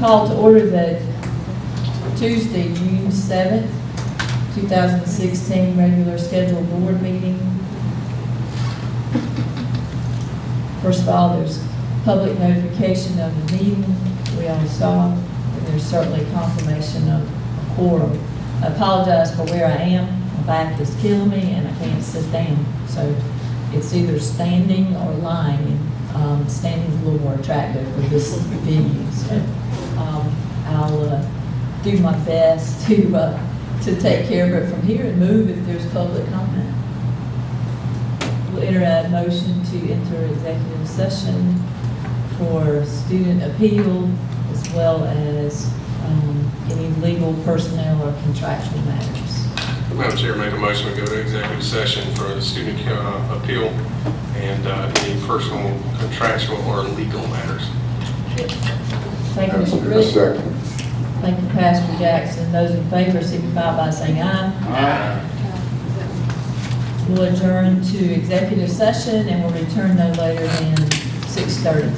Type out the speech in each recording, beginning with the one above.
Call to order the Tuesday, June 7th, 2016 regular scheduled board meeting. First of all, there's public notification of the meeting we all saw, and there's certainly confirmation of a quorum. I apologize for where I am. My back is killing me and I can't sit down. So it's either standing or lying. And standing is a little more attractive for this venue. So I'll do my best to take care of it from here and move if there's public comment. We'll enter a motion to enter executive session for student appeal as well as any legal, personnel, or contractual matters. Madam Chair, make a motion to go to executive session for the student appeal and any personal, contractual, or legal matters. Thank you, Mr. Rick. Thank you, Pastor Jackson. Those in favor signify by saying aye. Aye. We'll adjourn to executive session and we'll return no later than 6:30.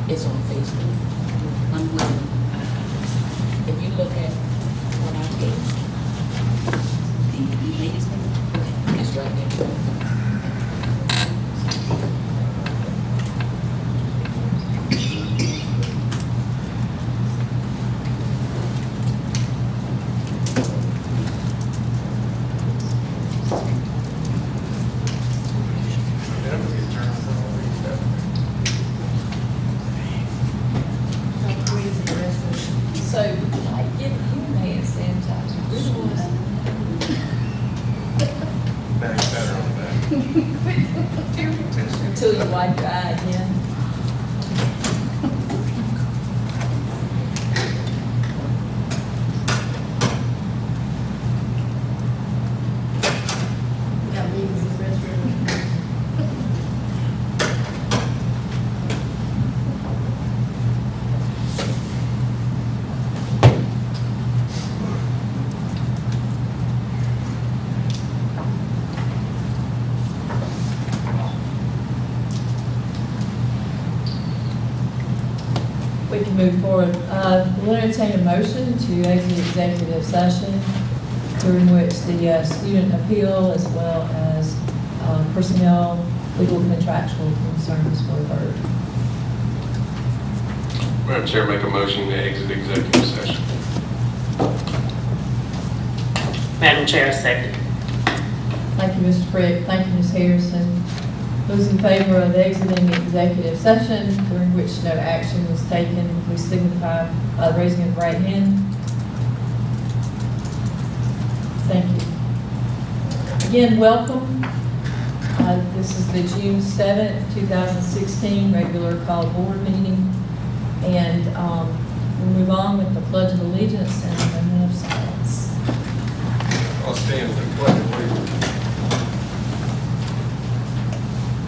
It's on Facebook. If you look at on our page, the latest one, it's right there. Until you wipe your eye again. We can move forward. We'll entertain a motion to exit executive session during which the student appeal as well as personnel legal contractual concerns were heard. Madam Chair, make a motion to exit executive session. Madam Chair, second. Thank you, Mr. Frick. Thank you, Ms. Harrison. Those in favor of exiting executive session during which no action was taken, please signify by raising of the right hand. Thank you. Again, welcome. This is the June 7th, 2016 regular call board meeting. And we'll move on with the Pledge of Allegiance and a moment of silence. I'll stand for the pledge of allegiance.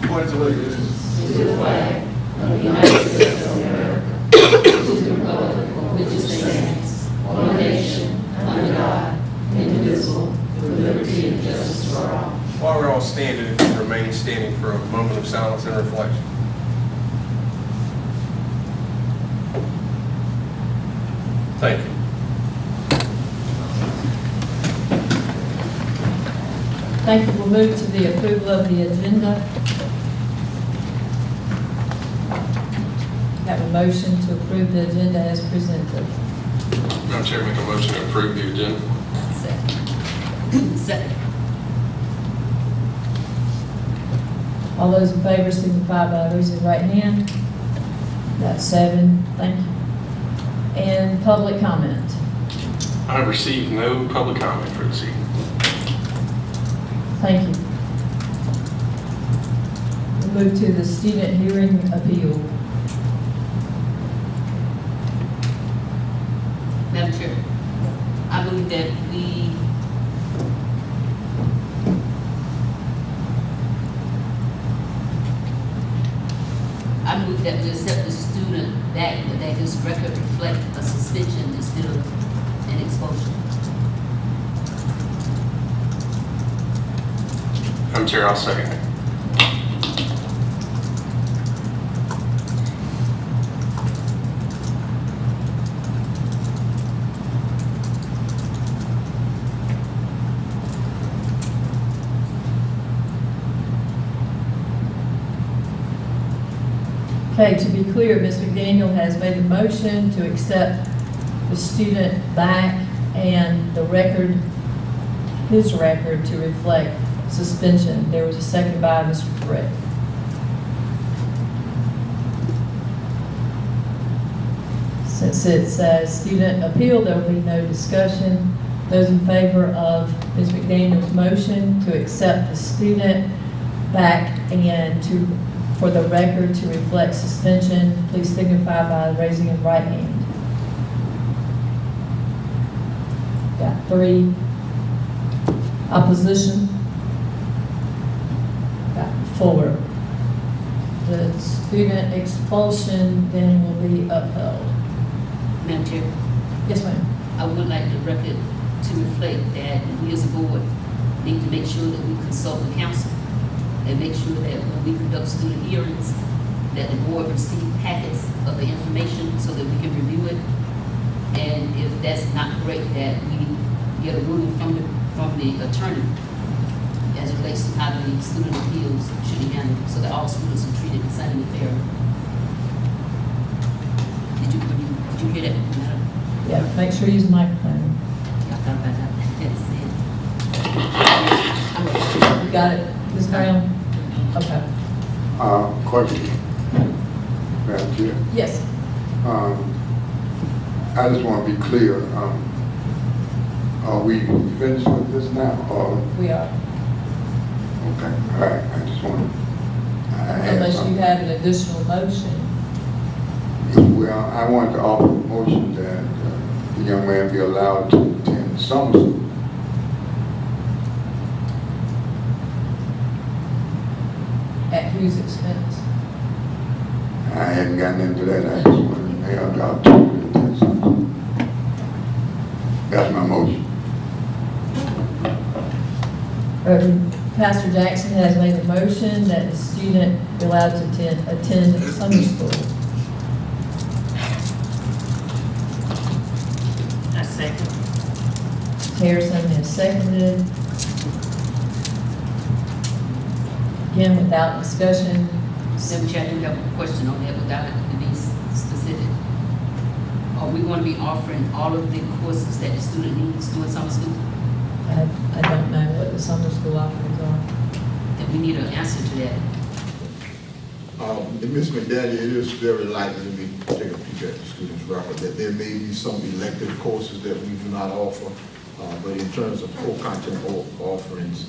Pledge of allegiance To the flag of the United States of America, to the republic for which it stands, one nation, under God, indivisible, with liberty and justice for all. While we're all standing, if you remain standing for a moment of silence and reflection. Thank you. Thank you. We'll move to the approval of the agenda. Have a motion to approve the agenda as presented. Madam Chair, make a motion to approve the agenda. Second. Second. All those in favor signify by raising the right hand. That's 7. Thank you. And public comment. I have received no public comment for this evening. Thank you. We'll move to the student hearing appeal. Madam Chair, I believe that we accept the student back, but that his record reflect a suspension instead of an expulsion. Madam Chair, I'll second it. Okay, to be clear, Ms. McDaniel has made a motion to accept the student back and the record, his record, to reflect suspension. There was a second by Mr. Frick. Since it's a student appeal, there will be no discussion. Those in favor of Ms. McDaniel's motion to accept the student back and for the record to reflect suspension, please signify by raising of the right hand. Got 3. Opposition? Got 4. The student expulsion then will be upheld. Madam Chair, Yes, ma'am. I would like the record to reflect that we as a board need to make sure that we consult the council and make sure that when we conduct student hearings, that the board receive packets of the information so that we can review it. And if that's not correct, that we get a ruling from the attorney as it relates to how the student appeals should be handled, so that all students are treated the same and fair. Did you hear that, Madam? Yeah, make sure you use the microphone. I thought about that. That's it. You got it, Ms. Brown? Okay. Question, Madam Chair. Yes. I just want to be clear. Are we finished with this now? Or We are. okay, all right. I just want to. Unless you have an additional motion. Well, I want to offer a motion that the young man be allowed to attend summer school. At whose expense? I hadn't gotten into that. I just want to have the opportunity to attend summer school. That's my motion. Pastor Jackson has made a motion that the student be allowed to attend summer school. I second. Harrison has seconded. Again, without discussion, Madam Chair, I do have a question on that without it to be specific. Are we going to be offering all of the courses that the student needs during summer school? I don't know what the summer school offerings are. Then we need an answer to that. Ms. McDaniel, it is very likely to be, take a peek at the student's record, that there may be some elective courses that we do not offer, but in terms of core content offerings,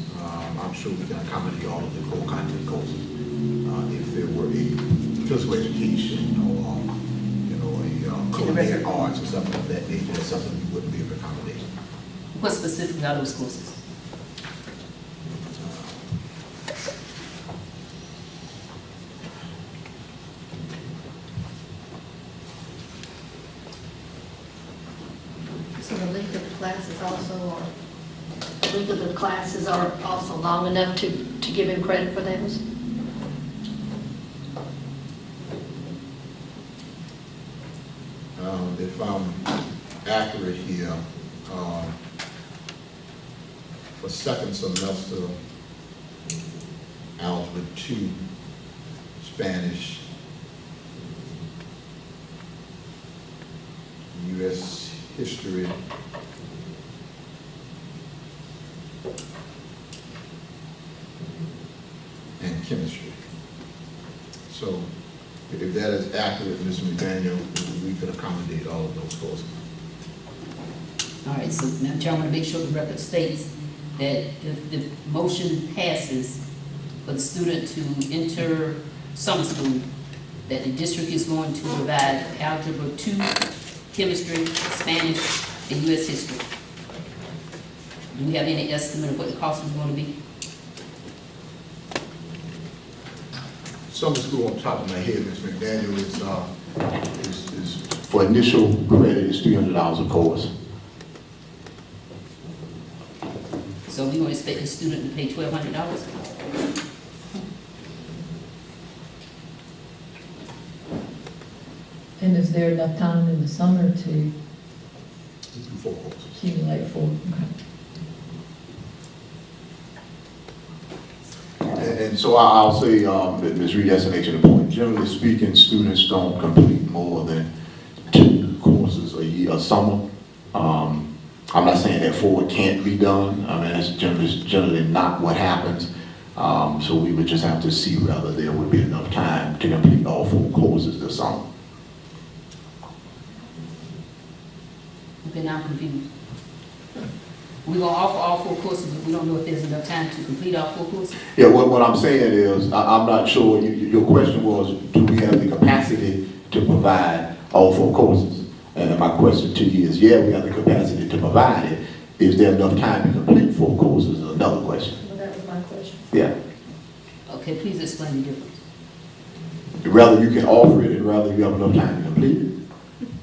I'm sure we can accommodate all of the core content courses. If there were a physical education or, a culinary arts or something of that nature, that's something we wouldn't be able to accommodate. What specifically are those courses? So the length of the classes also, or the length of the classes are also long enough to give him credit for those? If I'm accurate here, for second semester, Algebra 2, Spanish, U.S. History, and Chemistry. So if that is accurate, Ms. McDaniel, we could accommodate all of those courses. All right, so Madam Chair, I want to make sure the record states that if the motion passes for the student to enter summer school, that the district is going to provide Algebra 2, Chemistry, Spanish, and U.S. History. Do we have any estimate of what the cost is going to be? Summer school, on top of my head, Ms. McDaniel, is for initial credit is $300 a course. So we going to expect the student to pay $1,200? And is there enough time in the summer to We do 4 courses. accumulate for? And so I'll say, Ms. Reed, that's an excellent point. Generally speaking, students don't complete more than 2 courses a year, a summer. I'm not saying that 4 can't be done. I mean, that's generally not what happens. So we would just have to see whether there would be enough time to complete all 4 courses this summer. Okay, now I'm confused. We're going to offer all 4 courses, but we don't know if there's enough time to complete all 4 courses? Yeah, what I'm saying is, I'm not sure, your question was, do we have the capacity to provide all 4 courses? And my question to you is, yeah, we have the capacity to provide it. Is there enough time to complete 4 courses is another question. Well, that was my question. Yeah. Okay, please explain the difference. Rather you can offer it and rather you have enough time to complete it.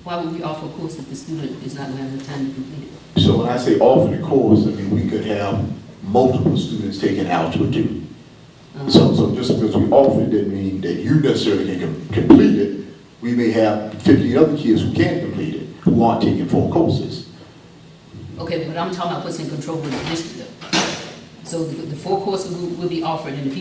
Why would we offer a course if the student is not going to have enough time to complete it? So when I say offer the course, I mean we could have multiple students taking Algebra 2. So just because we offer it doesn't mean that you necessarily can complete it. We may have 50 other kids who can't complete it, who aren't taking 4 courses. Okay, but I'm talking about what's in control of the district though. So the 4 courses will be offered, and if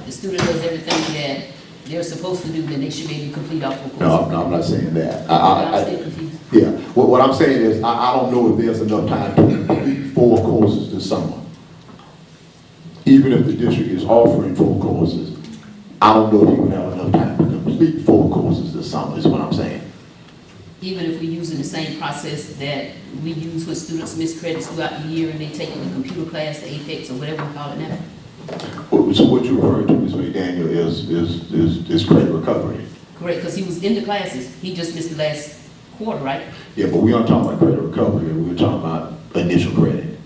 the student does everything that they're supposed to do, then they should be able to complete all 4 courses. No, I'm not saying that. I'm still confused. Yeah, what I'm saying is I don't know if there's enough time to complete 4 courses this summer. Even if the district is offering 4 courses, I don't know if you would have enough time to complete 4 courses this summer, is what I'm saying. Even if we're using the same process that we use when students miss credits throughout the year and they take the computer class, the Apex, or whatever we call it now. So what you're referring to, Ms. McDaniel, is credit recovery. Correct, because he was in the classes, he just missed the last quarter, right? Yeah, but we aren't talking about credit recovery, we're talking about initial credit.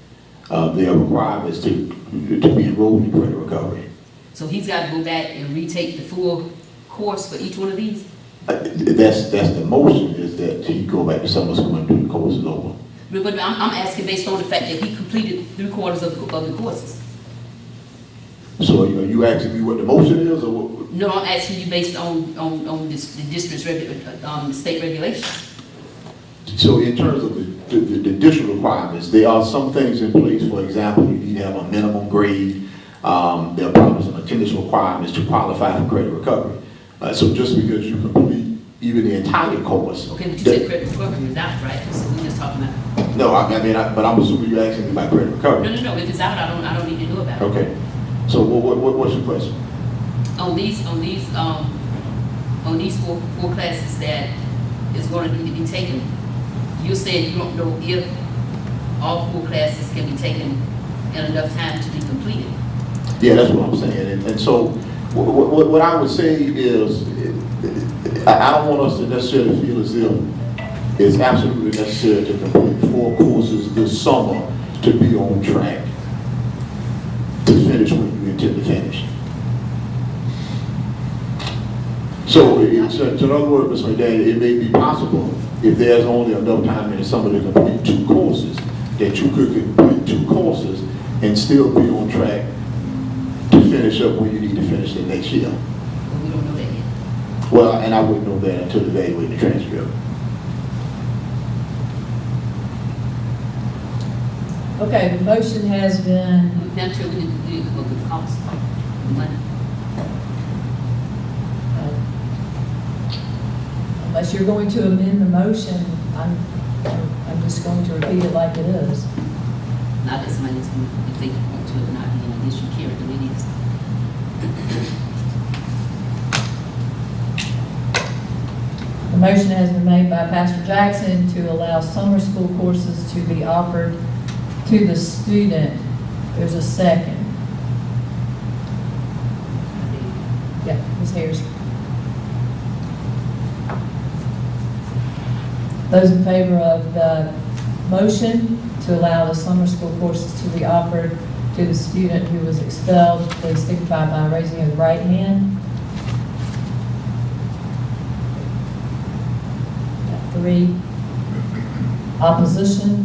There are requirements to be enrolled in credit recovery. So he's got to go back and retake the full course for each one of these? That's the motion, is that he go back to summer school and do the courses over. But I'm asking based on the fact that he completed 3/4 of the courses. So are you asking me what the motion is, or what? No, I'm asking you based on the district's the state regulations. So in terms of the district requirements, there are some things in place. For example, you need to have a minimum grade. There are probably some condition requirements to qualify for credit recovery. So just because you complete even the entire course. Okay, but you said credit recovery is out, right? So we're just talking about. No, but I'm assuming you're asking me about credit recovery. No. If it's out, I don't need to know about it. Okay. So what's your question? On these four classes that is going to need to be taken, you're saying you don't know if all four classes can be taken in enough time to be completed. Yeah, that's what I'm saying. And so what I would say is, I don't want us to necessarily feel as if it's absolutely necessary to complete 4 courses this summer to be on track to finish what you intend to finish. So, in other words, Mr. McDaniel, it may be possible, if there's only enough time in the summer to complete 2 courses, that you could complete 2 courses and still be on track to finish up when you need to finish the next year. But we don't know that yet. Well, and I wouldn't know that until evaluating the transcript. Okay, the motion has been, Madam Chair, we need to come up with the cost of money. unless you're going to amend the motion, I'm just going to repeat it like it is. Not that somebody is going to, if they want to, it not be an issue, carry the way it is. The motion has been made by Pastor Jackson to allow summer school courses to be offered to the student. There's a second. Yeah, Ms. Harris. Those in favor of the motion to allow the summer school courses to be offered to the student who was expelled, please signify by raising your right hand. 3. Opposition.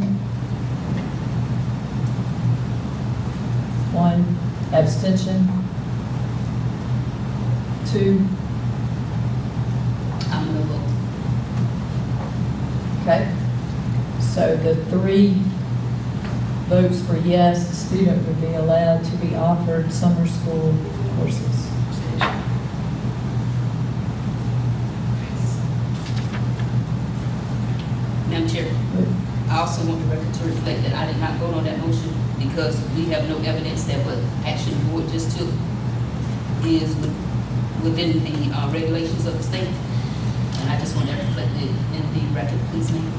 1. Abstention. 2. I'm going to vote. Okay. So the 3 votes for yes, the student would be allowed to be offered summer school courses. Madam Chair, I also want the record to reflect that I did not vote on that motion because we have no evidence that what action the board just took is within the regulations of the state. And I just want that reflected in the record, please, ma'am.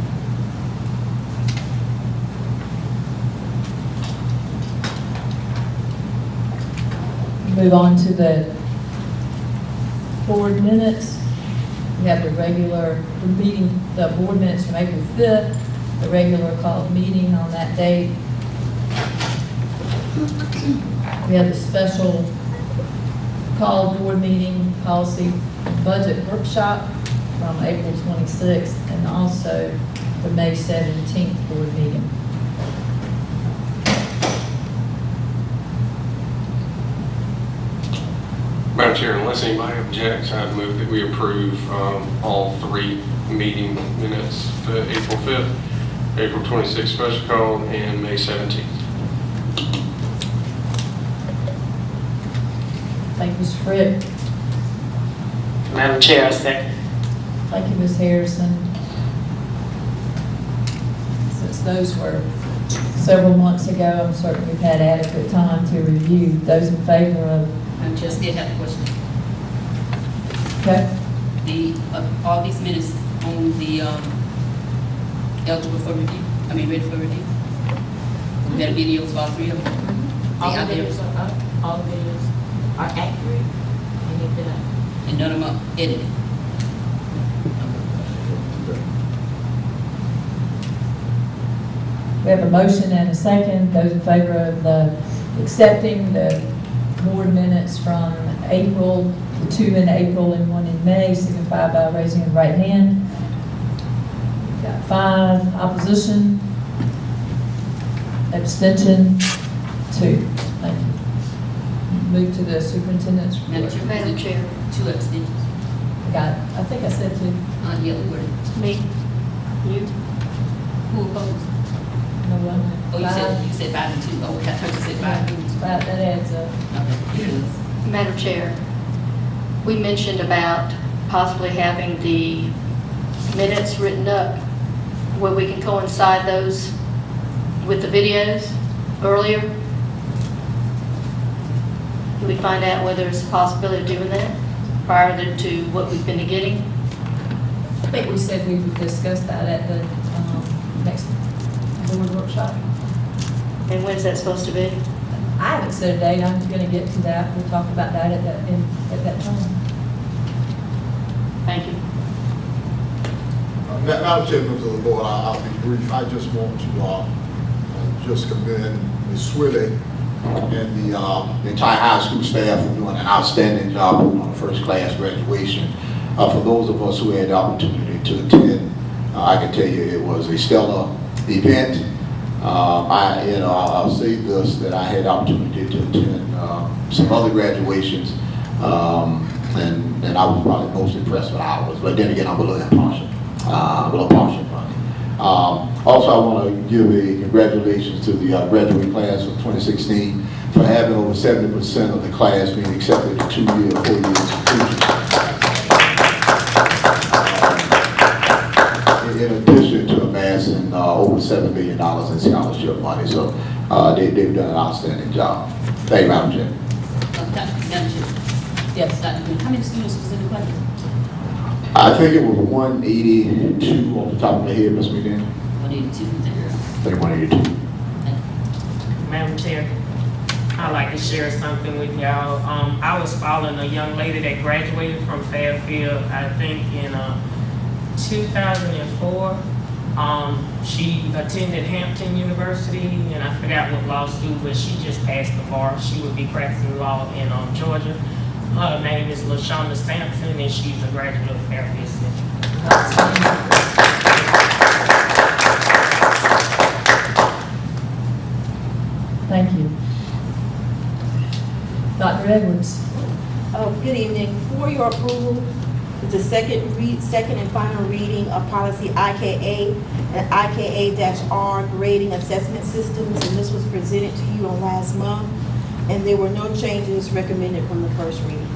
Move on to the board minutes. We have the regular meeting, the board minutes from April 5th, the regular called meeting on that date. We have the special called board meeting, policy budget workshop from April 26th, and also the May 17th board meeting. Madam Chair, unless anybody objects, I'd move that we approve all 3 meeting minutes, the April 5th, April 26th special call, and May 17th. Thank you, Mr. Frick. Madam Chair, I second. Thank you, Ms. Harrison. Since those were several months ago, I'm certain we've had adequate time to review. Those in favor of... Madam Chair, I still have a question. Okay. All these minutes on the eligible for review, ready for review? We got videos of all 3 of them? All They the out there? videos are accurate, and if they're And none of them are edited? We have a motion and a second. Those in favor of accepting the board minutes from April, the 2 in April and 1 in May, signify by raising your right hand. We've got 5. Opposition. Abstention. 2. Thank you. Move to the superintendent's report. Madam Chair. 2 abstentions. I think I said 2. Yeah, we were. Me. You. Who opposed? No one. Oh, you 5. said 5 and 2. Oh, okay, I thought you said 5. 5, that adds up. Okay, it is. Madam Chair, we mentioned about possibly having the minutes written up where we can coincide those with the videos earlier. Can we find out whether there's a possibility of doing that prior to what we've been getting? I think we said we would discuss that at the next board workshop. And when's that supposed to be? I haven't set a date, I'm going to get to that, we'll talk about that at that time. Thank you. Madam Chair, members of the board, I'll be brief. I just want to just commend Ms. Swilly and the entire high school staff for doing an outstanding job on the first class graduation. For those of us who had the opportunity to attend, I can tell you it was a stellar event. I'll say this, that I had the opportunity to attend some other graduations, and I was probably most impressed with ours. But then again, I'm a little impartial. Also, I want to give a congratulations to the graduate class of 2016 for having over 70% of the class being accepted to 2-year, 4-year institutions. In addition to amassing over $7 million in scholarship money. So they've done an outstanding job. Thank you, Madam Chair. Madam Chair. Yes. Dr. Green, how many students was in the class? I think it was 182 off the top of my head, Ms. McDaniel. 182. I think 182. Madam Chair, I'd like to share something with y'all. I was following a young lady that graduated from Fairfield, I think in 2004. She attended Hampton University, and I forgot what law school, but she just passed the bar. She would be practicing law in Georgia. Her name is LaShonda Sampson, and she's a graduate of Fairfield City. Thank you. Dr. Edwards. Good evening. For your approval is the second and final reading of policy IKA and IKA-R grading assessment systems, and this was presented to you on last month, and there were no changes recommended from the first reading.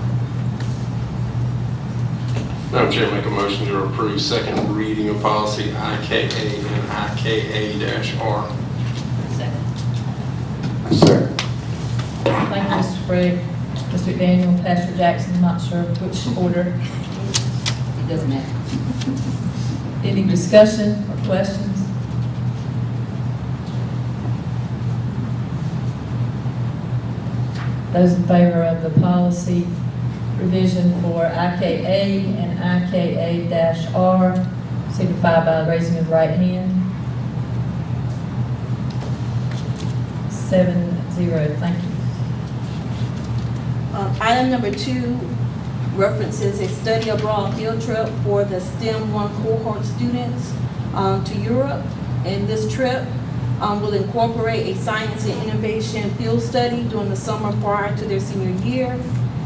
Madam Chair, make a motion to approve second reading of policy IKA and IKA-R. Second. Second. Thank you, Mr. Craig. Mr. Daniel, Pastor Jackson, not sure which order. It doesn't matter. Any discussion or questions? Those in favor of the policy revision for IKA and IKA-R signify by raising of the right hand. 7-0, thank you. Item number 2 references a study abroad field trip for the STEM 1 cohort students to Europe. And this trip will incorporate a science and innovation field study during the summer prior to their senior year.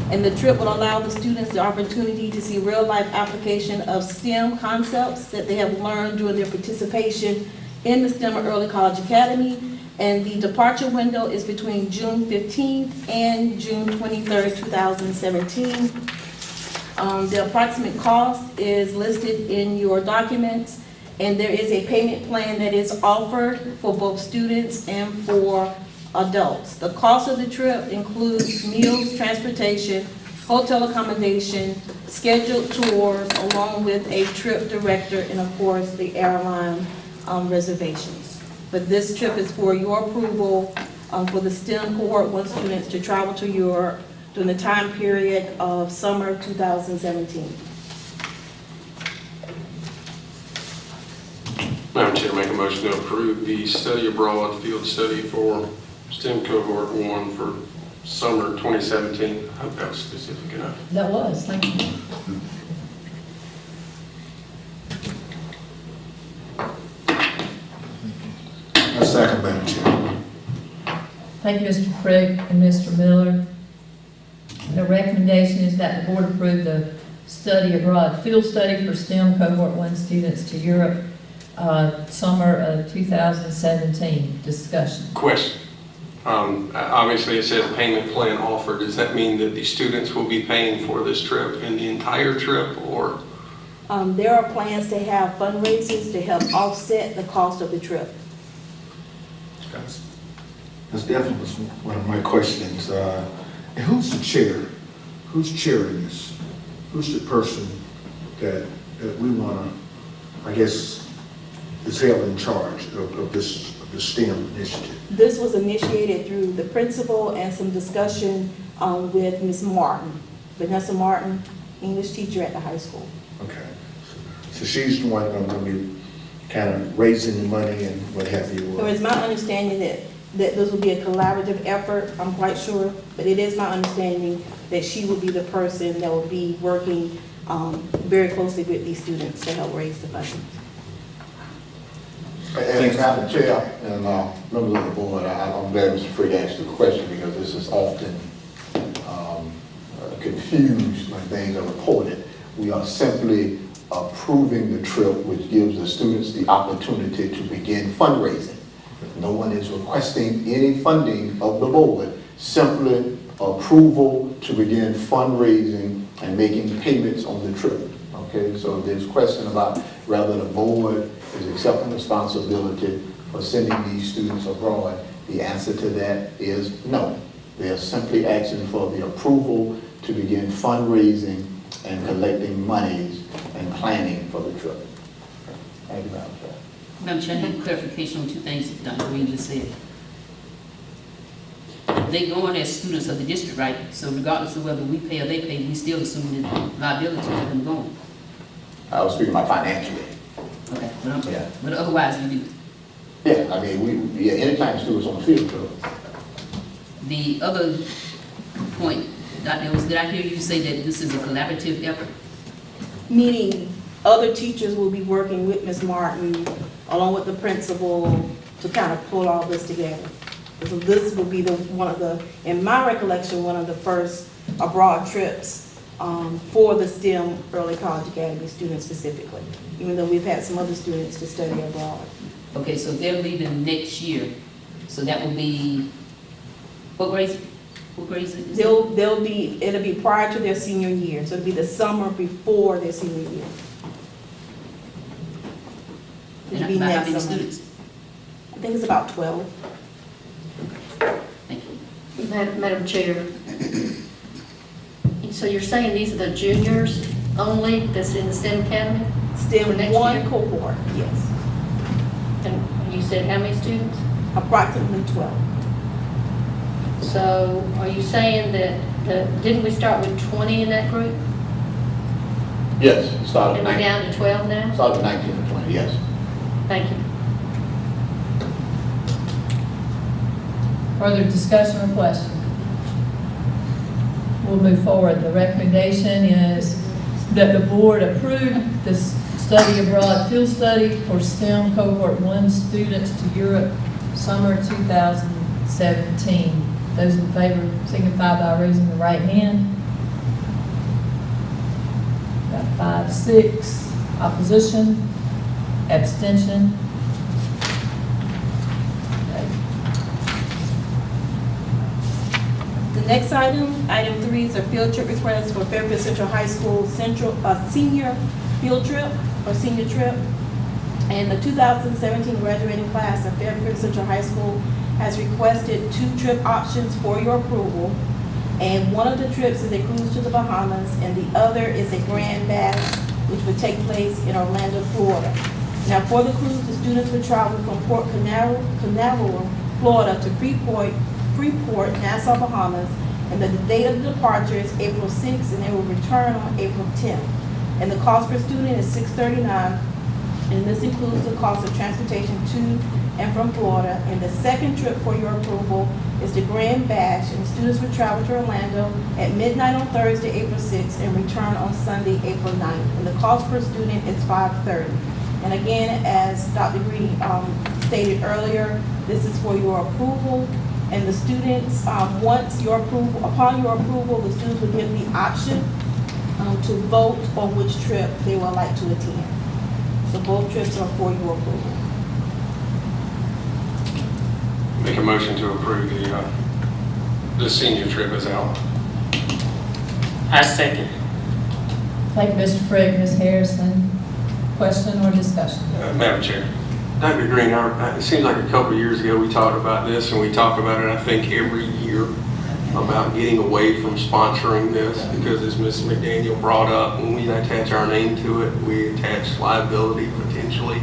And the trip will allow the students the opportunity to see real-life application of STEM concepts that they have learned during their participation in the STEM Early College Academy. And the departure window is between June 15th and June 23rd, 2017. The approximate cost is listed in your documents, and there is a payment plan that is offered for both students and for adults. The cost of the trip includes meals, transportation, hotel accommodation, scheduled tours, along with a trip director, and of course the airline reservations. But this trip is for your approval for the STEM Cohort 1 students to travel to Europe during the time period of summer 2017. Madam Chair, make a motion to approve the study abroad field study for STEM Cohort 1 for summer 2017. I hope that was specific enough. That was, thank you. A second, Madam Chair. Thank you, Mr. Craig and Mr. Miller. The recommendation is that the board approve the study abroad field study for STEM Cohort 1 students to Europe, summer of 2017. Discussion. Question. Obviously, it says payment plan offered. Does that mean that the students will be paying for this trip and the entire trip, or? There are plans to have fundraisers to help offset the cost of the trip. That's definitely was one of my questions. And who's the chair? Who's chairing this? Who's the person that we want to, I guess, is held in charge of the STEM initiative? This was initiated through the principal and some discussion with Ms. Martin, Vanessa Martin, English teacher at the high school. Okay. So she's the one going to be kind of raising the money and what have you. So it's my understanding that this will be a collaborative effort, I'm quite sure, but it is my understanding that she will be the person that will be working very closely with these students to help raise the funding. And Madam Chair and members of the board, I'm glad Mr. Frick asked the question because this is often confused when things are reported. We are simply approving the trip, which gives the students the opportunity to begin fundraising. No one is requesting any funding of the board, simply approval to begin fundraising and making payments on the trip. Okay, so if there's a question about whether the board is accepting responsibility for sending these students abroad, the answer to that is no. They're simply asking for the approval to begin fundraising and collecting monies and planning for the trip. Thank you, Madam Chair. Madam Chair, I need clarification on two things that Dr. Green just said. They go on as students of the district, right? So regardless of whether we pay or they pay, we still assume the liability for them going. I was speaking about financially. Okay, Yeah. but otherwise we do. Yeah, I mean, anytime students on the field trip. The other point, Dr. Owens, did I hear you say that this is a collaborative effort? Meaning other teachers will be working with Ms. Martin along with the principal to kind of pull all this together. So this will be in my recollection, one of the first abroad trips for the STEM Early College Academy students specifically, even though we've had some other students to study abroad. Okay, so they're leaving next year, so that will be, what grades? What grades is it? It'll be prior to their senior year, so it'll be the summer before their senior year. And It'll be about how next many summer. students? I think it's about 12. Thank you. Madam Chair, so you're saying these are the juniors only that's in the STEM Academy? For STEM next 1 year? cohort, yes. And you said how many students? Approximately 12. So are you saying that, didn't we start with 20 in that group? Yes, started And we're down to 12 now? Started 19 and 20, yes. Thank you. Further discussion or question? We'll move forward. The recommendation is that the board approve the study abroad field study for STEM Cohort 1 students to Europe, summer 2017. Those in favor signify by raising the right hand. Got 5, 6. Opposition? Abstention? The next item 3, is a field trip request for Fairfield Central High School senior field trip or senior trip. And the 2017 graduating class of Fairfield Central High School has requested 2 trip options for your approval. And one of the trips is a cruise to the Bahamas, and the other is a Grand Bash, which would take place in Orlando, Florida. Now, for the cruise, the students would travel from Port Canaveral, Florida to Freeport, Nassau, Bahamas, and the date of departure is April 6th, and they will return on April 10th. And the cost per student is $639, and this includes the cost of transportation to and from Florida. And the second trip for your approval is the Grand Bash, and students will travel to Orlando at midnight on Thursday, April 6th, and return on Sunday, April 9th. And the cost per student is $530. And again, as Dr. Greedy stated earlier, this is for your approval. And the students, upon your approval, the students will get the option to vote on which trip they would like to attend. So both trips are for your approval. Make a motion to approve the senior trip as outlined. I second. Thank you, Mr. Frick. Ms. Harrison, question or discussion? Madam Chair. Dr. Green, it seems like a couple of years ago we talked about this, and we talk about it, I think, every year about getting away from sponsoring this, because as Ms. McDaniel brought up, when we attach our name to it, we attach liability potentially.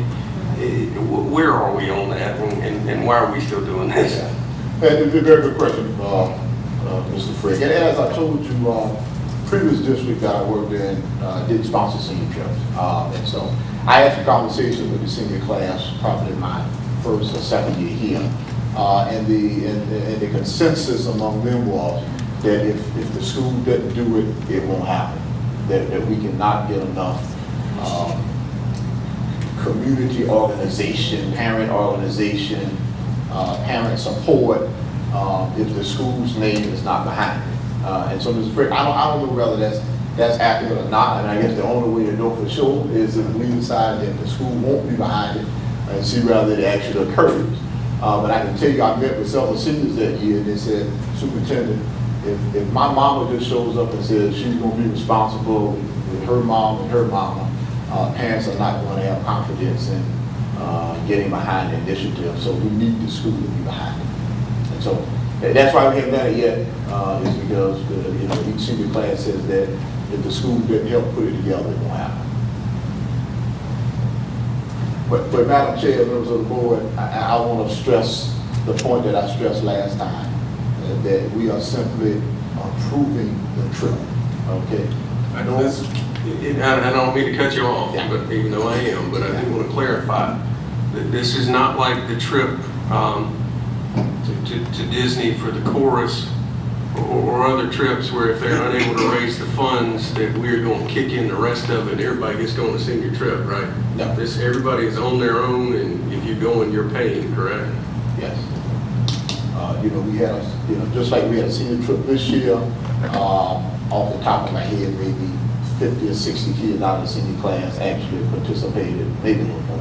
Where are we on that, and why are we still doing this? It's a very good question, Mr. Frick. And as I told you, previous district that I worked in did sponsor senior trips. And so I had some conversations with the senior class, probably my first or second year here. And the consensus among them was that if the school doesn't do it, it won't happen. That we cannot get enough community organization, parent organization, parent support if the school's name is not behind it. And so, Mr. Frick, I don't know whether that's accurate or not, and I guess the only way to know for sure is if we decide that the school won't be behind it and see whether it actually occurs. But I can tell you, I met with several seniors that year, and they said, Superintendent, if my mama just shows up and says she's going to be responsible with her mom and her mama, parents are not going to have confidence in getting behind the initiative. So we need the school to be behind it. And so that's why we haven't done it yet, is because each senior class says that if the school didn't help put it together, it won't happen. But Madam Chair, members of the board, I want to stress the point that I stressed last time, that we are simply approving the trip, okay? I don't mean to cut you off, Yeah. but even though I am, but I do want to clarify that this is not like the trip to Disney for the chorus or other trips where if they're unable to raise the funds that we're going to kick in the rest of it, everybody gets going to senior trip, right? No. Everybody is on their own, and if you're going, you're paying, correct? Yes. We had just like we had a senior trip this year, off the top of my head, maybe 50 or 60 kids out of the senior class actually participated, maybe a little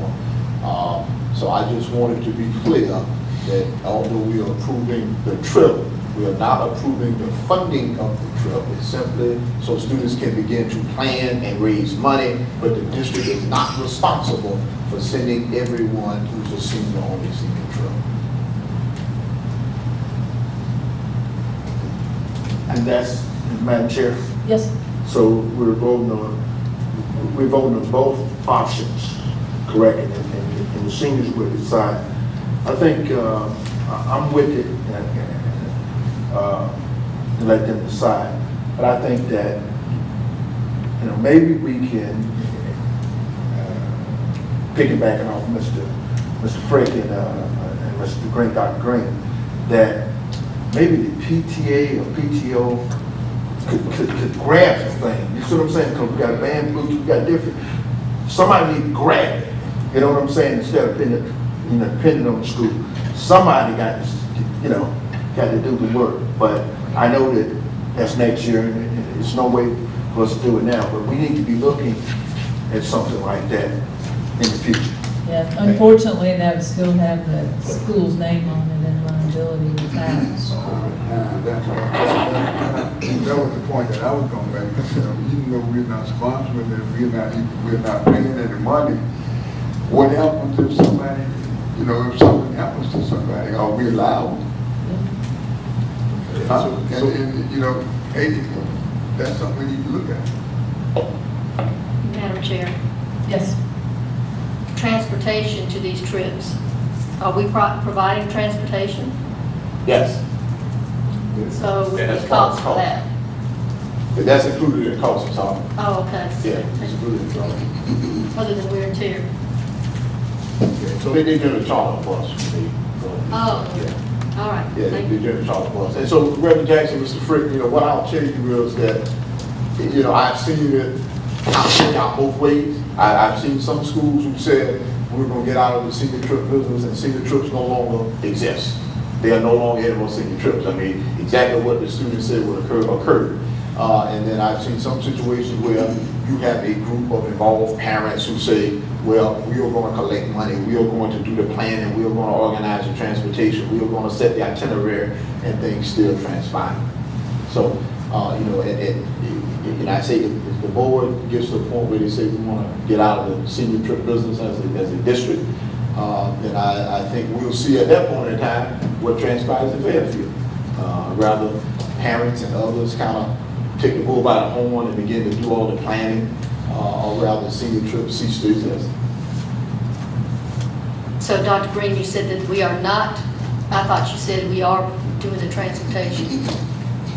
more. So I just wanted to be clear that although we are approving the trip, we are not approving the funding of the trip. It's simply so students can begin to plan and raise money, but the district is not responsible for sending everyone who's a senior on a senior trip. And that's, Madam Chair, Yes. so we're voting on both options, correct? And the seniors will decide. I think I'm with it and let them decide. But I think that maybe we can piggybacking off Mr. Frick and Mr. Green, Dr. Green, that maybe the PTA or PTO could grab the thing. You see what I'm saying? Because we got band groups, we got different. Somebody need to grab it. You know what I'm saying? Instead of depending on the school, somebody got to do the work. But I know that that's next year, and there's no way for us to do it now. But we need to be looking at something like that in the future. Yeah, unfortunately, that would still have the school's name on it and liability attached. That was the point that I was going to make. Even though we're not sponsoring it, we're not paying any money. What happens if somebody, if something happens to somebody, are we allowed? Hey, that's something we need to look at. Madam Chair, Yes. transportation to these trips, are we providing transportation? Yes. So we Yeah, need costs for that? But that's included in the cost of talking. Oh, okay. Yeah, it's included in the cost. Other than wear and tear? So they get a charter bus. Oh, Yeah. all right. Yeah, Thank they you. get a charter bus. And so, Reverend Jackson, Mr. Frick, what I'll tell you is that, I've seen out both ways. I've seen some schools who said, we're going to get out of the senior trip business, and senior trips no longer exist. They are no longer anymore senior trips. I mean, exactly what the students said would occur. And then I've seen some situations where you have a group of involved parents who say, well, we are going to collect money, we are going to do the planning, we are going to organize the transportation, we are going to set the itinerary, and things still transpire. So, you know, and I say if the board gets to the point where they say we want to get out of the senior trip business as a district, then I think we'll see at that point in time what transpires in Fairfield. Rather, parents and others kind of take the bull by the horn and begin to do all the planning, or rather senior trip cease to exist. So Dr. Green, you said that we are not, I thought you said we are doing the transportation.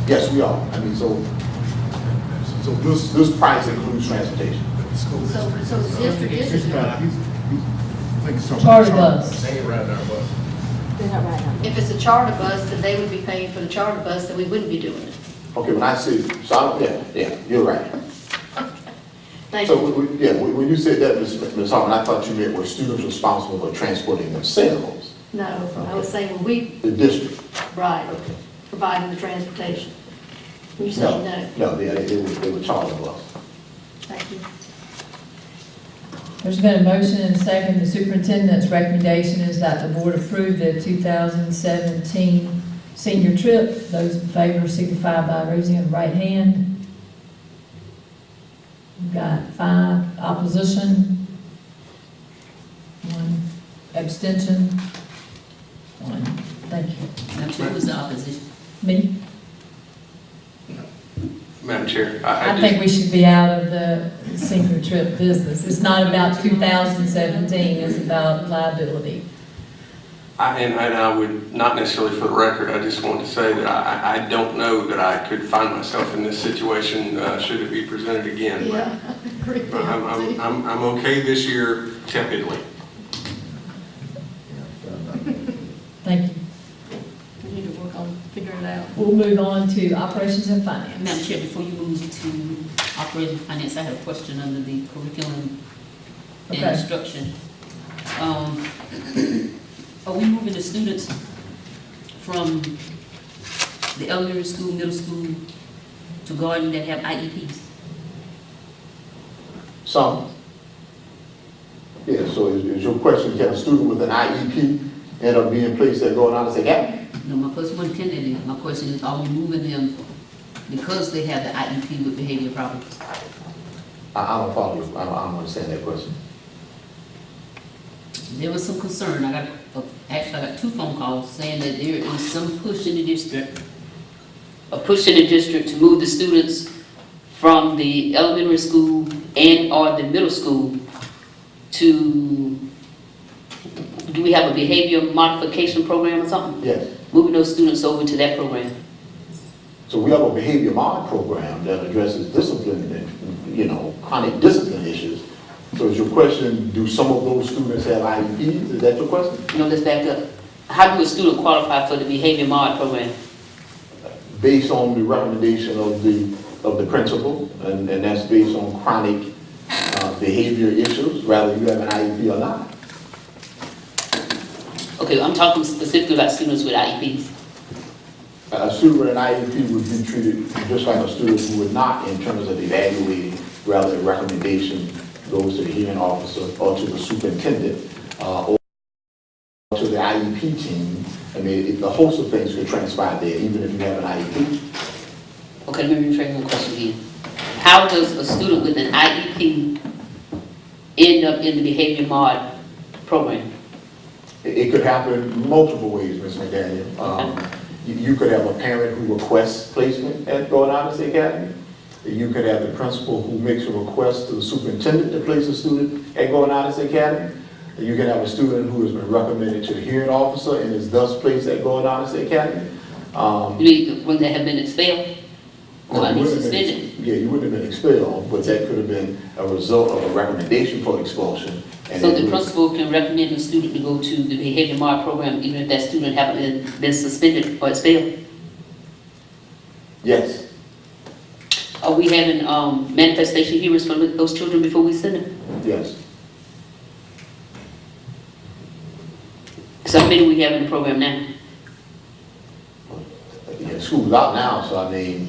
Yes, we are. I mean, so this price includes transportation. So the district is, Charter bus. They're not right now. if it's a charter bus, then they would be paying for the charter bus, then we wouldn't be doing it. Okay, when I say, so I don't, yeah, you're right. Thank So, you. when you said that, Ms. Harmon, I thought you meant were students responsible for transporting themselves, No, I was saying, when we, the district. right, Okay. providing the transportation. You said no. No, they were charter bus. Thank you. There's been a motion and a second. The superintendent's recommendation is that the board approve the 2017 senior trip. Those in favor signify by raising of the right hand. We've got 5 opposition, 1 abstention, 1. Thank you. Madam Chair, who's the opposition? Me? Madam Chair, I think we should be out of the senior trip business. It's not about 2017, it's about liability. and I would, not necessarily for the record, I just want to say that I don't know that I could find myself in this situation should it be presented again. Yeah, I agree. But I'm okay this year tepidly. Thank you. We need to work on figuring it out. We'll move on to operations and finance. Madam Chair, before you move to operating finance, I have a question under the curriculum and Okay. instruction. Are we moving the students from the elementary school, middle school to Garden that have IEPs? Some. Yeah, so is your question, can a student with an IEP end up being placed at going out and say, yeah? No, my question wasn't intended. My question is, are we moving them because they have the IEP with behavior problems? I don't follow you. I don't understand that question. There was some concern. Actually, I got 2 phone calls saying that there is some push in the district, a push in the district to move the students from the elementary school and or the middle school to, do we have a behavior modification program or something? Yes. Moving those students over to that program. So we have a behavior mod program that addresses discipline and, you know, chronic discipline issues. So is your question, do some of those students have IEPs? Is that your question? No, let's back up. How do a student qualify for the behavior mod program? Based on the recommendation of the principal, and that's based on chronic behavior issues, rather you have an IEP or not. Okay, I'm talking specifically about students with IEPs. A student with an IEP would be treated just like a student who would not in terms of evaluating, rather the recommendation goes to the hearing officer or to the superintendent or to the IEP team. I mean, a host of things could transpire there, even if you have an IEP. Okay, let me rephrase my question again. How does a student with an IEP end up in the behavior mod program? It could happen multiple ways, Ms. McDaniel. You could have a parent who requests placement at Going Odyssey Academy. You could have the principal who makes a request to the superintendent to place a student at Going Odyssey Academy. You can have a student who has been recommended to the hearing officer and is thus placed at Going Odyssey Academy. You mean when they have been expelled? Or you wouldn't have suspended? yeah, you wouldn't have been expelled, but that could have been a result of a recommendation for expulsion. And So it the would- principal can recommend a student to go to the behavior mod program even if that student haven't been suspended or expelled? Yes. Are we having manifestation hearings for those children before we send them? Yes. So how many do we have in the program now? Yeah, school's out now, so I mean,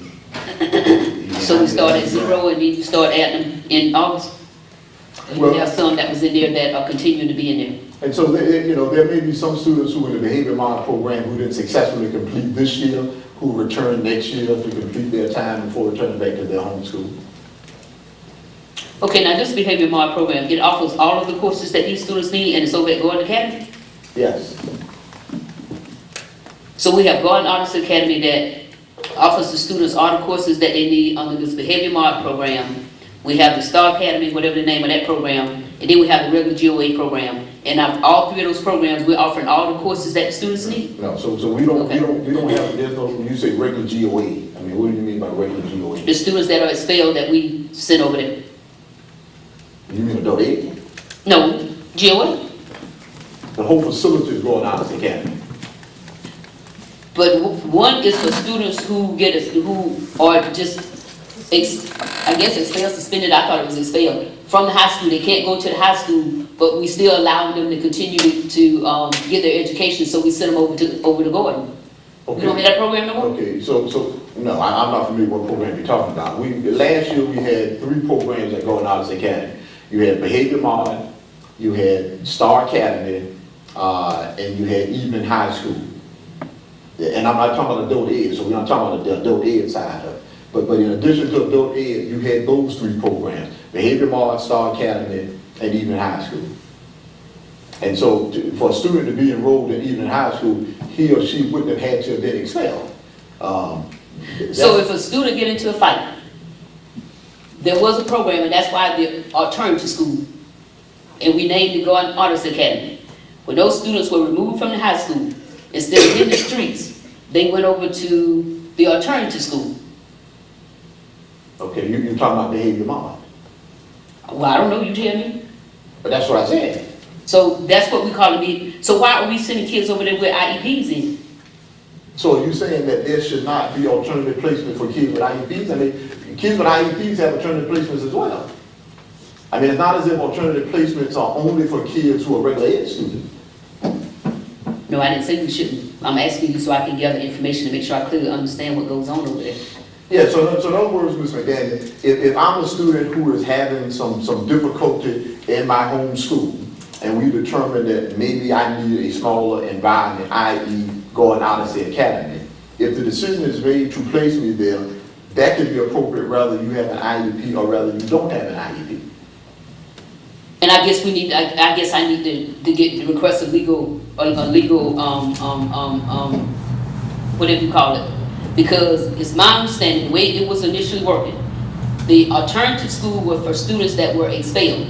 So we start at 0 and then you start adding them in August? Or Well- you have some that was in there that are continuing to be in there? And so, there may be some students who in the behavior mod program who didn't successfully complete this year, who return next year to complete their time before returning back to their home school. Okay, now this behavior mod program, it offers all of the courses that these students need and it's over at Gordon Academy? Yes. So we have Gordon Artist Academy that offers the students all the courses that they need under this behavior mod program. We have the Star Academy, whatever the name of that program, and then we have the regular GOA program. And out of all three of those programs, we're offering all the courses that the students need. No, so we don't, Okay. we don't have, there's no, you say regular GOA. I mean, what do you mean by regular GOA? The students that are expelled that we send over there. You mean adult ed? No, GOA. The whole facility is going out of the academy. But one is for students who who are just, I guess expelled, suspended, I thought it was expelled, from the high school. They can't go to the high school, but we still allow them to continue to get their education, so we send them over to Gordon. Okay. You don't have that program no more? Okay, so, no, I'm not familiar what program you're talking about. Last year, we had 3 programs that go in Artist Academy. You had Behavior Mod, you had Star Academy, and you had Evening High School. And I'm not talking about adult ed, so we're not talking about the adult ed side of it. But in addition to adult ed, you had those 3 programs: Behavior Mod, Star Academy, and Evening High School. And so for a student to be enrolled in Evening High School, he or she wouldn't have had to have been expelled. So if a student get into a fight, there was a program, and that's why the alternative school, and we named it Gordon Artist Academy. When those students were removed from the high school, instead of in the streets, they went over to the alternative school. Okay, you're talking about Behavior Mod. Well, I don't know, you tell me. But that's what I said. So that's what we call it. So why are we sending kids over there with IEPs in? So are you saying that there should not be alternative placement for kids with IEPs? I mean, kids with IEPs have alternative placements as well. I mean, it's not as if alternative placements are only for kids who are regular ed students. No, I didn't say we shouldn't. I'm asking you so I can gather information to make sure I clearly understand what goes on over there. Yeah, so in other words, Ms. McDaniel, if I'm a student who is having some difficulty in my home school, and we determine that maybe I need a smaller environment, i.e. Gordon Artist Academy, if the decision is made to place me there, that can be appropriate whether you have an IEP or whether you don't have an IEP. And I guess we need, I guess I need to get the request of legal, whatever you call it. Because it's my understanding, the way it was initially working, the alternative school were for students that were expelled.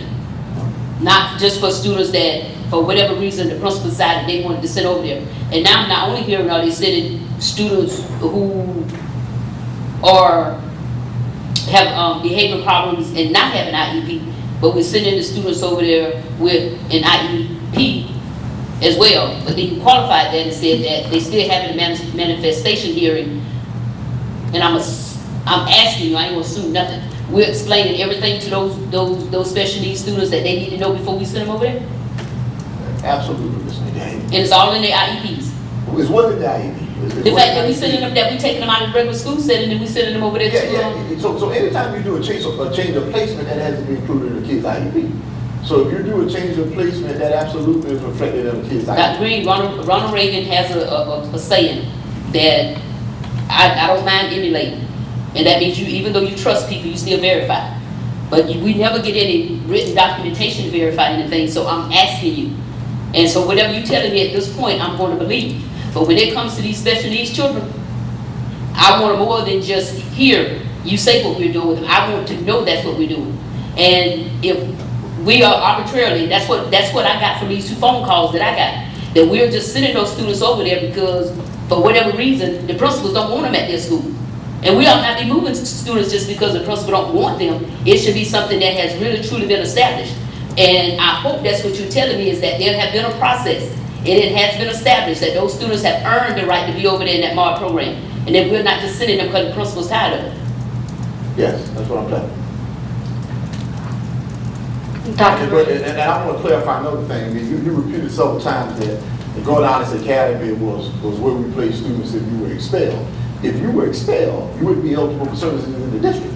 Not just for students that, for whatever reason, the principal decided they wanted to send over there. And now I'm not only hearing are they sending students who have behavior problems and not have an IEP, but we're sending the students over there with an IEP as well. But they qualified that and said that they still having a manifestation hearing. And I'm asking you, I ain't gonna assume nothing. We're explaining everything to those special needs students that they need to know before we send them over there. Absolutely, Ms. McDaniel. And it's all in their IEPs. It's what in the IEP? The fact that we sending them, that we taking them out of the regular school setting and we sending them over there to. Yeah. So anytime you do a change of placement, that has to be included in the kid's IEP. So if you do a change of placement, that absolutely is reflected in the kid's IEP. Dr. Green, Ronald Reagan has a saying that I don't mind emulating. And that means even though you trust people, you still verify. But we never get any written documentation to verify anything, so I'm asking you. And so whatever you're telling me at this point, I'm going to believe. But when it comes to these special needs children, I want more than just hear you say what we're doing with them. I want to know that's what we're doing. And if we are arbitrarily, that's what I got from these 2 phone calls that I got, that we're just sending those students over there because for whatever reason, the principals don't want them at their school. And we ought not be moving students just because the principal don't want them. It should be something that has really truly been established. And I hope that's what you're telling me, is that there have been a process and it has been established that those students have earned the right to be over there in that MARD program. And that we're not just sending them because the principal's tired of it. Yes, that's what I'm telling you. Dr. And I want to clarify another thing. I mean, you repeated several times that the Gordon Artist Academy was where we placed students if you were expelled. If you were expelled, you wouldn't be eligible for services in the district.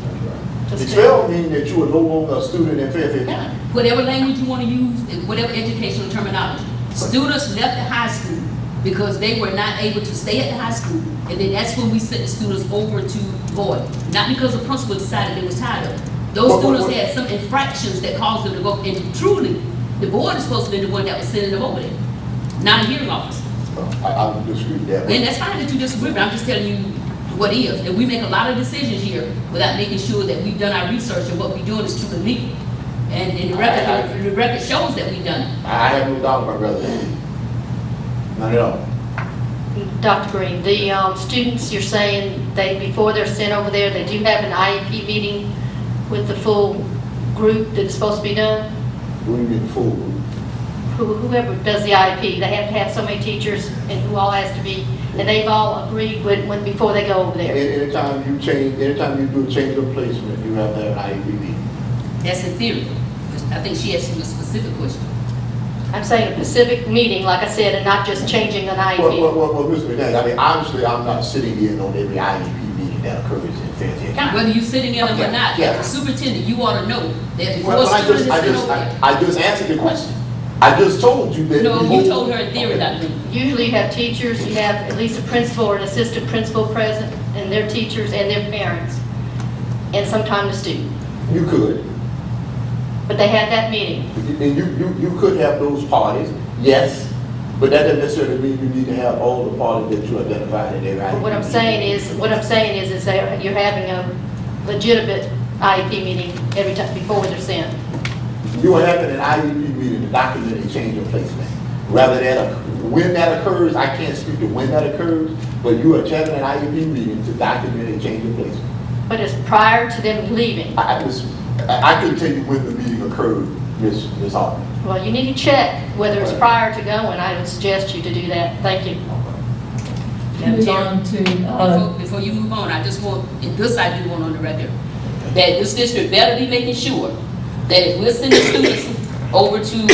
Expelled means that you are no longer a student in Fairfield County. Whatever language you want to use, whatever educational terminology. Students left the high school because they were not able to stay at the high school, and then that's when we sent the students over to Boyd. Not because the principal decided they was tired of it. Those students had some infractions that caused them to go, and truly, the board is supposed to be the one that was sending them over there, not a hearing officer. I would disagree with that. And that's fine that you disagree, but I'm just telling you what is. And we make a lot of decisions here without making sure that we've done our research and what we're doing is truly legal. And the record shows that we've done it. I have no doubt about brother. Not at all. Dr. Green, the students, you're saying before they're sent over there, they do have an IEP meeting with the full group that is supposed to be done? What do you mean full group? Whoever does the IEP, they have to have so many teachers and who all has to be, and they've all agreed before they go over there. Anytime you do a change of placement, you have to have an IEP meeting. That's in theory. I think she asked you a specific question. I'm saying a specific meeting, like I said, and not just changing an IEP. Well, Mr. McDaniel, I mean, obviously, I'm not sitting in on every IEP meeting that occurs in Fairfield County. Whether you're sitting in them or not, Yeah. as a superintendent, you ought to know that before Well, students is sent over there. I just answered the question. I just told you that. No, you told her in theory, Dr. Green. Usually you have teachers, you have at least a principal or an assistant principal present, and their teachers and their parents, and sometimes the student. You could. But they had that meeting. And you could have those parties, yes, but that doesn't necessarily mean you need to have all the parties that you identified in every IEP. What I'm saying is that you're having a legitimate IEP meeting every time before they're sent. You are having an IEP meeting to document a change of placement. Rather than when that occurs, I can't speak to when that occurs, but you are having an IEP meeting to document a change of placement. But it's prior to them leaving. I couldn't tell you when the meeting occurred, Ms. Hartman. Well, you need to check whether it's prior to going. I would suggest you to do that. Thank you. Move on to, Before you move on, I just want, and this I do want on the record, that this district better be making sure that if we're sending students over to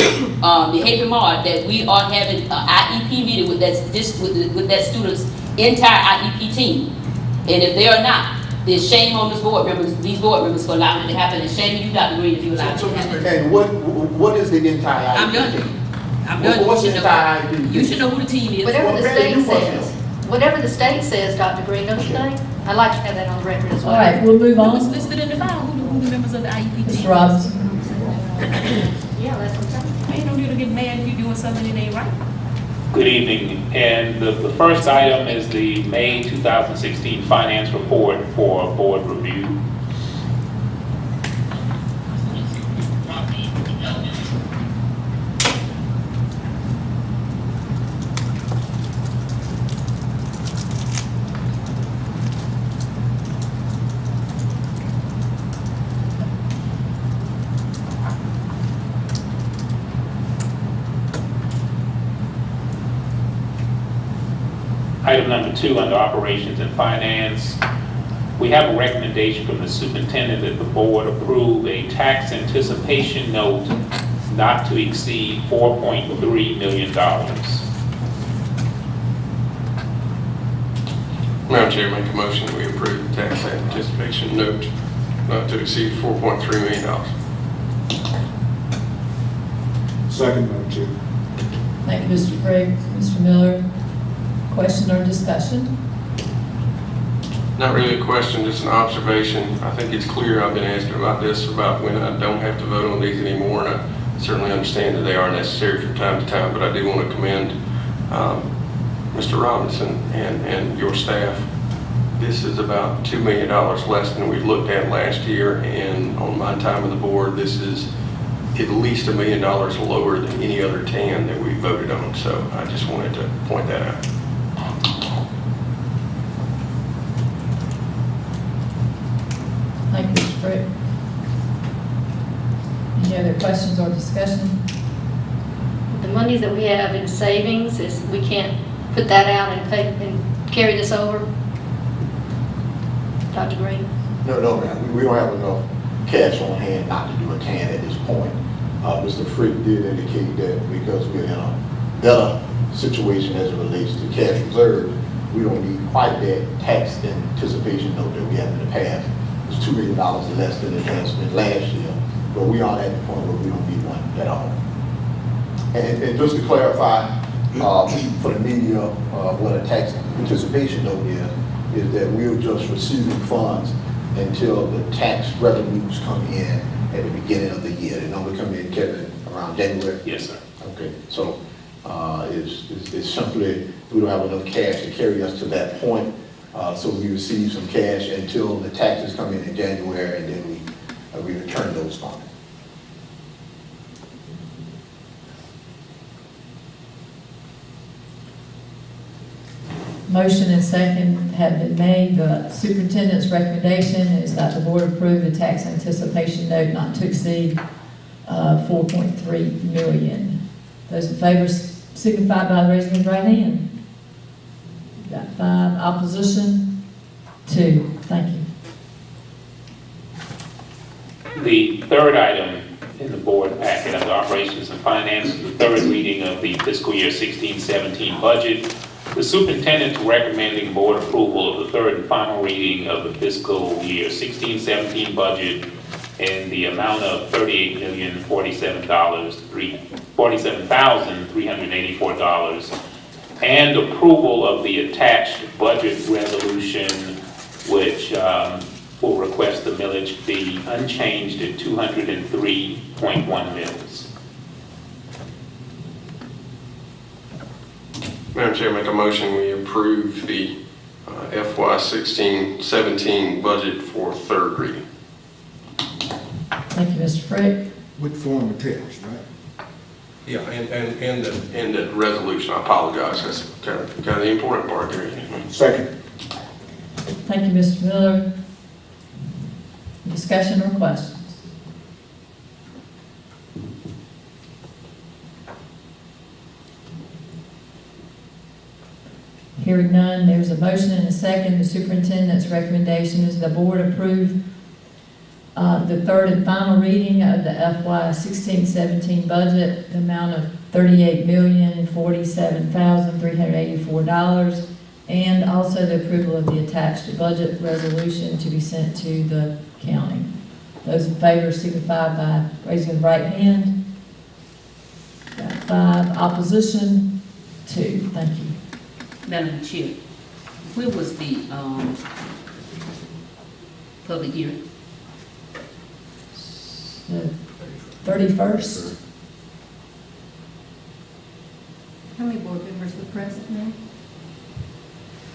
Behavior Mart, that we are having an IEP meeting with that student's entire IEP team. And if they are not, there's shame on these board members for allowing it to happen, and shame on you, Dr. Green, if you allow it So, to Mr. happen. McCain, what is the entire IEP? I'm done. team? I'm done. What's You the should entire know. IEP? You should know who the team is. Whatever the Well, state you must says. Whatever the state says, Dr. Green, don't you think? I'd like to have that on the record as well. all right, we'll move It's on. listed in the file, who the members of the IEP team. Mr. Robinson. Yeah, that's what I'm saying. I ain't no need to get mad if you're doing something that ain't right. Good evening, and the first item is the May 2016 finance report for board review. Item number 2, under operations and finance, we have a recommendation from the superintendent that the board approve a tax anticipation note not to exceed $4.3 million. Madam Chair, make a motion that we approve the tax anticipation note not to exceed $4.3 million. Second, Madam Chair. Thank you, Mr. Frigg. Mr. Miller, question or discussion? Not really a question, just an observation. I think it's clear, I've been asking about this, about when I don't have to vote on these anymore, and I certainly understand that they are necessary from time to time, but I do want to commend Mr. Robinson and your staff. This is about $2 million less than we looked at last year, and on my time on the board, this is at least $1 million lower than any other TAN that we voted on, so I just wanted to point that out. Thank you, Mr. Frigg. Any other questions or discussion? The monies that we have in savings, we can't put that out and carry this over? Dr. Green? No, ma'am. We don't have enough cash on hand not to do a TAN at this point. Mr. Frick did indicate that because we're in a better situation as it relates to cash reserve, we don't need quite that tax anticipation note that we have in the past It's $2 million less than it has been last year, but we are at the point where we don't need one at all. And just to clarify, for the media, what a tax anticipation note is that we're just receiving funds until the tax revenues come in at the beginning of the year. They normally come in, Kevin, around January? Yes, sir. Okay, so it's simply, we don't have enough cash to carry us to that point, so we receive some cash until the taxes come in January, and then we return those funds. Motion and second have been made. The superintendent's recommendation is that the board approve the tax anticipation note not to exceed $4.3 million. Those in favor signify by raising your right hand. Got 5. Opposition? 2. Thank you. The third item in the board packet under Operations and Finance is the third reading of the fiscal year 16-17 budget. The superintendent is recommending board approval of the third and final reading of the fiscal year 16-17 budget in the amount of $38,047,384 and approval of the attached budget resolution, which will request the millage be unchanged at 203.1 mils. Madam Chair, make a motion we approve the FY 16-17 budget for third reading. Thank you, Mr. Frick. With form attached, right? Yeah, and the resolution, I apologize, that's kind of the important part there. Second. Thank you, Mr. Miller. Discussion or questions? Hearing none, there's a motion and a second. The superintendent's recommendation is the board approve the third and final reading of the FY 16-17 budget, the amount of $38,047,384, and also the approval of the attached budget resolution to be sent to the county. Those in favor signify by raising the right hand. Got 5. Opposition? 2. Thank you. Madam Chair, where was the public hearing? The 31st. How many board members were present now?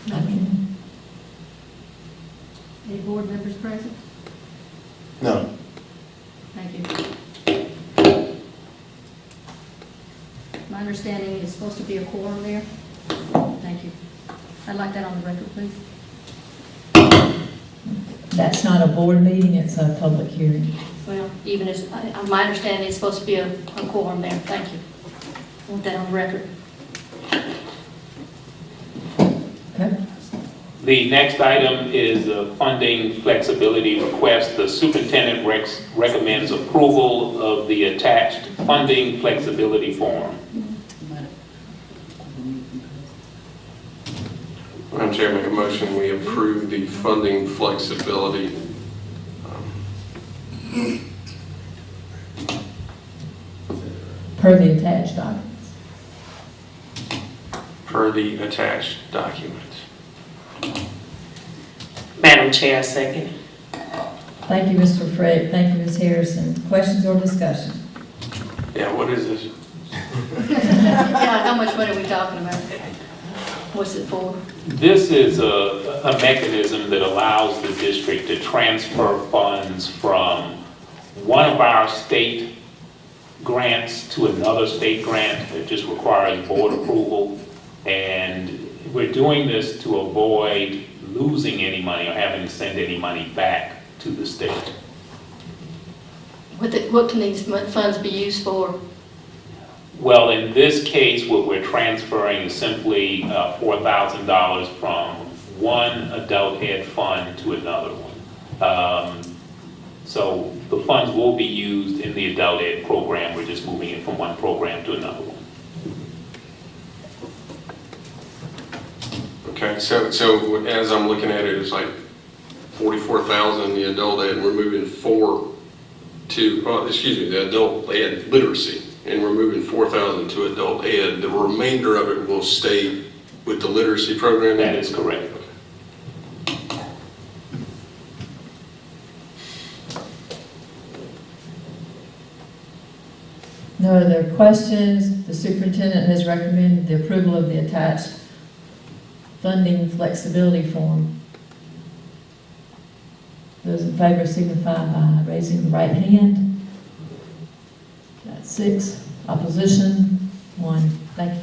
Okay. Any board members present? No. Thank you. My understanding is supposed to be a quorum there. Thank you. I'd like that on the record, please. That's not a board meeting, it's a public hearing. Well, even as, my understanding is supposed to be a quorum there. Thank you. I want that on the record. Okay. The next item is a funding flexibility request. The superintendent recommends approval of the attached funding flexibility form. Madam Chair, make a motion we approve the funding flexibility Per the attached documents. per the attached document. Madam Chair, I second. Thank you, Mr. Fred. Thank you, Ms. Harrison. Questions or discussion? Yeah, what is this? Yeah, how much money are we talking about? What's it for? This is a mechanism that allows the district to transfer funds from one of our state grants to another state grant. It just requires board approval. And we're doing this to avoid losing any money or having to send any money back to the state. What can these funds be used for? Well, in this case, what we're transferring is simply $4,000 from one adult ed fund to another one. So the funds will be used in the adult ed program. We're just moving it from one program to another one. Okay, so as I'm looking at it, it's like 44,000 in the adult ed, and we're moving the adult ed literacy, and we're moving 4,000 to adult ed. The remainder of it will stay with the literacy program? That is correct. No other questions. The superintendent has recommended the approval of the attached funding flexibility form. Those in favor signify by raising the right hand. That's 6. Opposition, 1. Thank you.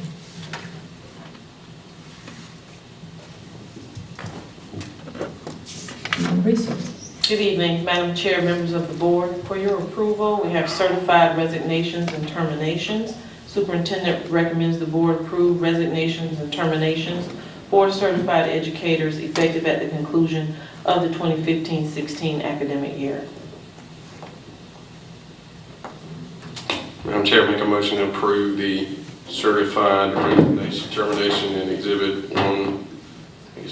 Human Resources. Good evening, Madam Chair, members of the board. For your approval, we have certified resignations and terminations. Superintendent recommends the board approve resignations and terminations for certified educators effective at the conclusion of the 2015-16 academic year. Madam Chair, make a motion to approve the certified resignation, termination in Exhibit 1. We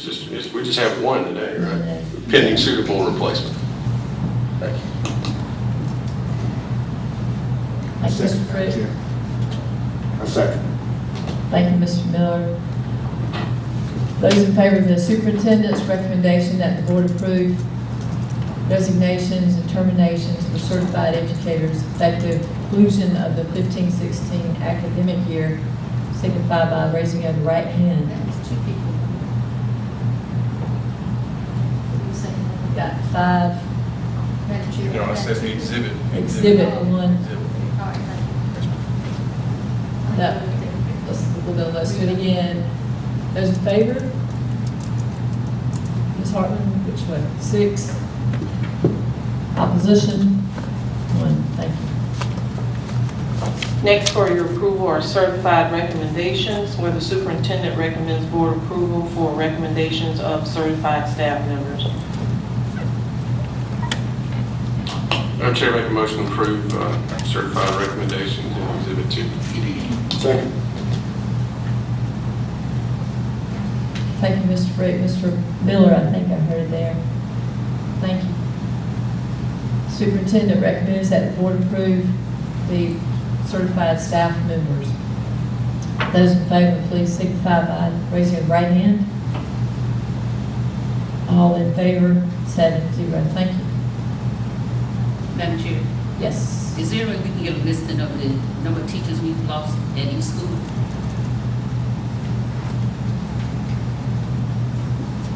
just have one today, right? Pending suitable replacement. Thank you. Thank you, Mr. Pruitt. A second. Thank you, Mr. Miller. Those in favor of the superintendent's recommendation that the board approve resignations and terminations for certified educators effective conclusion of the 15-16 academic year, signify by raising of the right hand. That was 2 people. Got 5. Madam Chair. No, I said the exhibit. Exhibit 1. All right, thank you. No. Let's do it again. Those in favor? Ms. Hartman, which way? 6. Opposition? 1. Thank you. Next for your approval are certified recommendations, where the superintendent recommends board approval for recommendations of certified staff members. Madam Chair, make a motion to approve certified recommendations in Exhibit 2. Second. Thank you, Mr. Pruitt. Mr. Miller, I think I heard it there. Thank you. Superintendent recommends that the board approve the certified staff members. Those in favor, please signify by raising your right hand. All in favor, 7-0. Thank you. Madam Chair, Yes. is there a way we can get a listing of the number of teachers we've lost at each school?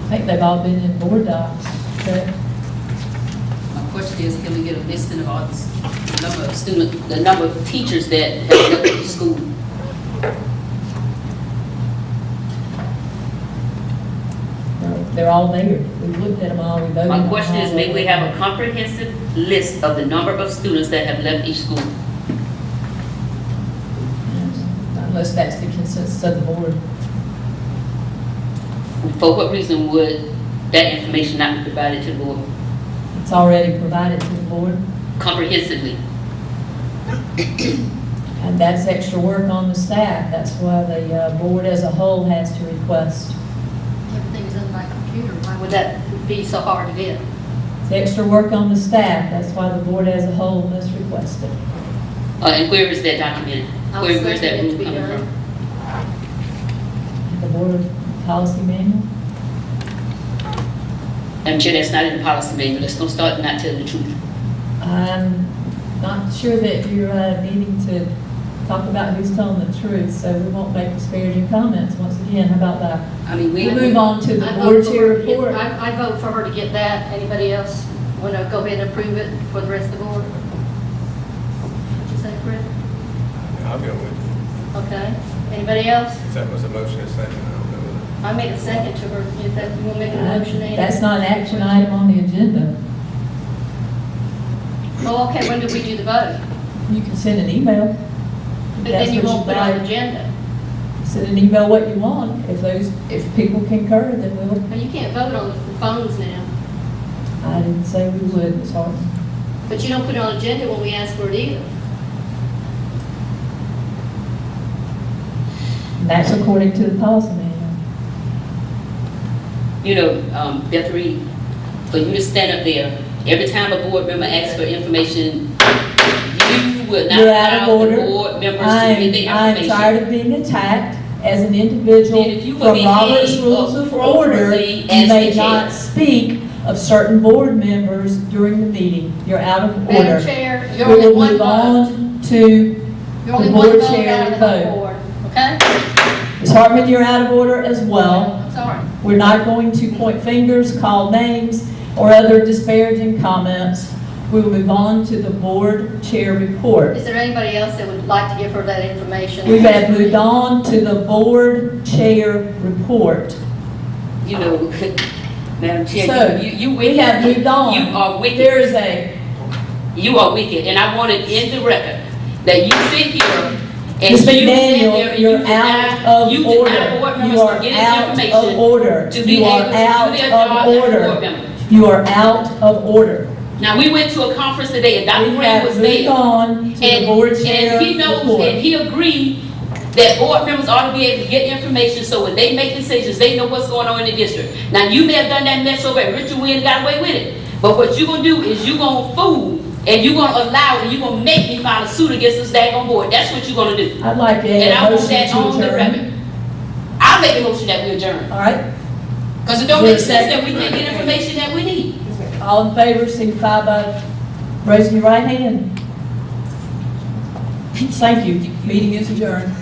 I think they've all been in board docs. Correct? My question is, can we get a listing of all the number of students, the number of teachers that have left each school? They're all there. We've looked at them all. We voted on My them question is, all. may we have a comprehensive list of the number of students that have left each school? Unless that's the consensus of the board. For what reason would that information not be provided to the board It's already provided to the board. comprehensively? And that's extra work on the staff. That's why the board as a whole has to request. Everything's done by computer. Why would that be so hard to get? It's extra work on the staff. That's why the board as a whole must request it. And where is that documented? I'll Where's that second it to rule be coming done. from? The board policy manual. I'm sure that's not in the policy manual. Let's don't start not telling the truth. I'm not sure that you're needing to talk about who's telling the truth, so we won't make disparaging comments once again. How about that? I mean, We'll move on to the I vote board for chair her to get- report. I vote for her to get that. Anybody else want to go ahead and approve it for the rest of the board? What'd you say, Fred? I'll go with it. Okay. Anybody else? If that was a motion, a second, I'll go with it. I made a second to her. If that, you want to make a motion, Andy? That's not an action item on the agenda. Oh, okay. When do we do the vote? You can send an email. But then you That's what won't put it on the like. agenda. Send an email what you want. If people concur, then we'll. Now, you can't vote on the phones now. I didn't say we would, Ms. Hartman. But you don't put it on the agenda when we ask for it either. And that's according to the policy manual. You know, Beth Reed for you to stand up there, every time a board member asks for information, you will not You're out of allow the order. board members to get the I'm information. tired of being attacked as an individual Then if you would from Robert's behave Rules of Order. appropriately You as may the chair. not speak of certain board members during the meeting. You're out of order. Madam Chair, you're We only will one move vote. on to You're only the one board vote chair out of the whole vote. board, okay? Ms. Hartman, you're out of order as well. I'm sorry. We're not going to point fingers, call names, or other disparaging comments. We will move on to the board chair report. Is there anybody else that would like to give her that information? We have moved on to the board chair report. You know, Madam So, Chair, you we wicked. have moved on. You are wicked. There is a, You are wicked, and I want it in the record that you sit here and Ms. you stand McDaniel, there and you're you deny, out you of deny order. board members You are from getting out of information order. to be You able are to do out their of job as board order. members. You are out of order. Now, we went to a conference today, and Dr. We Green have was moved there. on to the board chair And he knows, report. and he agreed that board members ought to be able to get information, so when they make decisions, they know what's going on in the district. Now, you may have done that mess over at Richard Wynn and got away with it, but what you're gonna do is you're gonna fool, and you're gonna allow, and you're gonna make me file a suit against this daggone board. That's what you're gonna do. I'd like to And add I a want motion that on to the adjourn. record. I'll make a motion that we adjourn, All right, because it don't Is there make a sense second? that we can't get information that we need. all in favor, signify by raising your right hand. Thank you. Meeting is adjourned.